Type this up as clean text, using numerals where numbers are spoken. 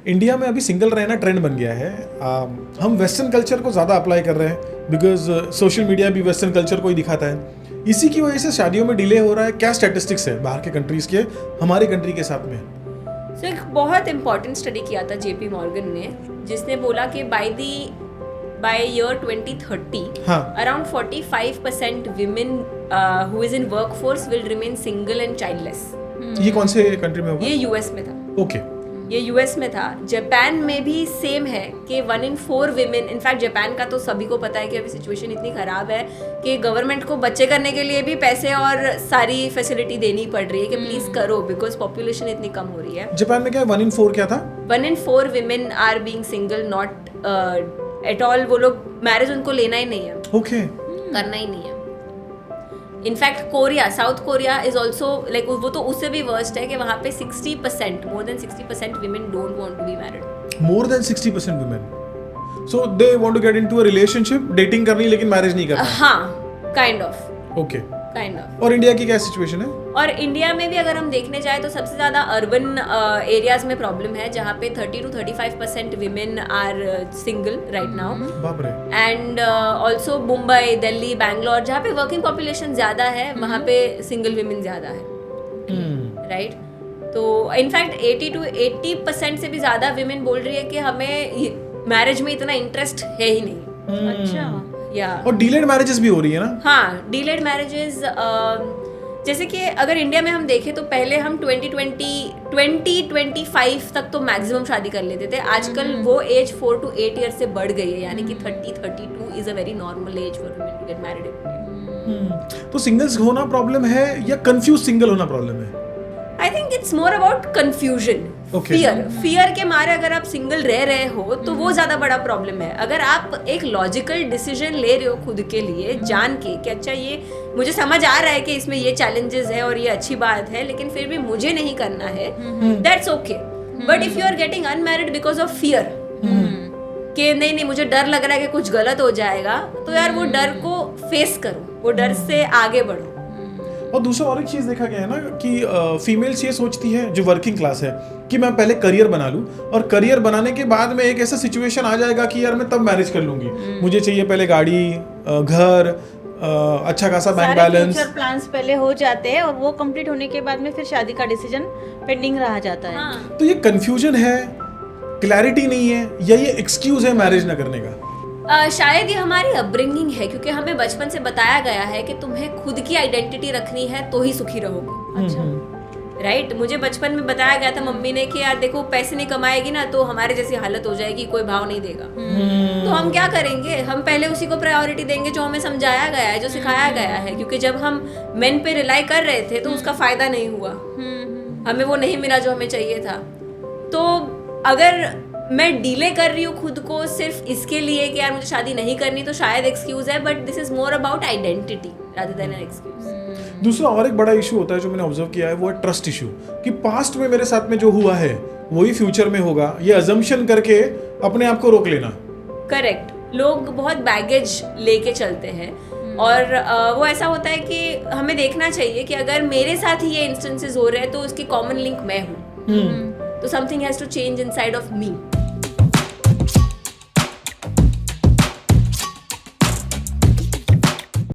India में अभी single रहना ट्रेंड बन गया है। हम वेस्टर्न कल्चर को ज़्यादा अप्लाई कर रहे हैं बिकॉज सोशल मीडिया भी वेस्टर्न कल्चर को ही दिखाता है। इसी की वजह से शादियों में डिले हो रहा है। क्या स्टैटिस्टिक्स है बाहर के कंट्रीज़ के हमारी कंट्री के साथ में? So, एक बहुत इंपॉर्टेंट स्टडी किया था JP मॉर्गन ने, जिसने बोला कि by year 2030 around 45% women who is in workforce will remain single and childless. ये कौन से कंट्री में होगा? ये US में था। ओके, ये US में था। जापान में भी सेम है कि 1 in 4 women, इनफैक्ट जापान का तो सभी को पता है कि अभी सिचुएशन इतनी खराब है कि गवर्नमेंट को बच्चे करने के लिए भी पैसे और सारी फैसिलिटी देनी पड़ रही है कि प्लीज करो, बिकॉज पॉपुलेशन इतनी कम हो रही है। जापान में क्या 1 in 4 क्या था? 1 in 4 women are being single, not at all. वो लोग मैरिज उनको लेना ही नहीं है, ओके, करना ही नहीं है। In fact Korea, south Korea is also like, वो तो उससे भी वर्स्ट है कि वहाँ पे 60%, more than 60% women don't want to be married. More than 60% women. So they want to get into a relationship, dating करनी लेकिन मैरिज नहीं करना। हाँ, kind of. Okay, kind of. और इंडिया की क्या सिचुएशन है? और इंडिया में भी अगर हम देखने जाए तो सबसे ज़्यादा अर्बन एरियाज में प्रॉब्लम है, जहाँ पे 30 to 35% women are single right now. बाप रे। एंड ऑल्सो मुंबई, दिल्ली, बैंगलोर, जहाँ पे वर्किंग पॉपुलेशन ज़्यादा है, वहाँ पे सिंगल women ज़्यादा है, राइट। तो इनफैक्ट 80 to 80% से भी ज़्यादा women बोल रही है कि हमें मैरिज में इतना इंटरेस्ट है ही नहीं। अच्छा, या और डिलेड मैरिजेस भी हो रही है ना? हाँ, डिलेड मैरिजेस। जैसे कि अगर इंडिया में हम देखें तो पहले हम 20-25 तक तो मैक्सिमम शादी कर लेते थे। आजकल वो एज 4 to 8 ईयर से बढ़ गई है, यानी कि 30-32 is a very normal age for women to get married in India. तो सिंगल्स होना प्रॉब्लम है या कंफ्यूज सिंगल होना प्रॉब्लम है? I think it's more about confusion, fear के मारे अगर आप सिंगल रह रहे हो तो वो ज्यादा बड़ा प्रॉब्लम है। अगर आप एक लॉजिकल डिसीजन ले रहे हो खुद के लिए, जान के कि अच्छा ये मुझे समझ आ रहा है कि इसमें ये चैलेंजेस है और ये अच्छी बात है, लेकिन फिर भी मुझे नहीं करना है, that's okay. But if you are getting unmarried because of fear कि नहीं मुझे डर लग रहा है कि कुछ गलत हो जाएगा, तो यार वो डर को फेस करो, वो डर से आगे बढ़ो। और दूसरा और एक चीज़ देखा गया है ना कि फीमेल्स ये सोचती है जो वर्किंग क्लास है कि मैं पहले करियर बना लूं, और करियर बनाने के बाद में एक ऐसा सिचुएशन आ जाएगा कि यार मैं तब मैरिज कर लूंगी। मुझे चाहिए पहले गाड़ी, घर, अच्छा खासा बैंक बैलेंस, फ्यूचर प्लान्स पहले हो जाते हैं और वो कंप्लीट होने के बाद में फिर शादी का डिसीजन पेंडिंग रह जाता है। हाँ। तो ये कंफ्यूजन है, क्लैरिटी नहीं है, या ये एक्सक्यूज है मैरिज न करने का? शायद ये हमारी अपब्रिंगिंग है, क्योंकि हमें बचपन से बताया गया है कि तुम्हें खुद की आइडेंटिटी रखनी है तो ही सुखी रहोगे। अच्छा, राइट। मुझे बचपन में बताया गया था मम्मी ने कि यार देखो पैसे नहीं कमाएगी ना तो हमारे जैसी हालत हो जाएगी, कोई भाव नहीं देगा। तो हम क्या करेंगे, हम पहले उसी को प्रायोरिटी देंगे जो हमें समझाया गया है, जो सिखाया गया है। क्योंकि जब हम मेन पे रिलाई कर रहे थे तो उसका फायदा नहीं हुआ, हमें वो नहीं मिला जो हमें चाहिए था। तो अगर मैं डिले कर रही हूँ खुद को सिर्फ इसके लिए कि यार मुझे शादी नहीं करनी, तो शायद एक्सक्यूज है, but this is more about identity rather than an excuse. दूसरा और एक बड़ा इशू होता है जो मैंने ऑब्जर्व किया है, वो है ट्रस्ट इशू, कि पास्ट में मेरे साथ में जो हुआ है वही फ्यूचर में होगा, ये अजम्पशन करके अपने आप को रोक लेना। करेक्ट। लोग बहुत बैगेज लेके चलते हैं, और वो ऐसा होता है कि हमें देखना चाहिए कि अगर मेरे साथ ही ये इंस्टेंसेस हो रहे हैं तो उसकी कॉमन लिंक मैं हूँ, तो something has to change inside of me.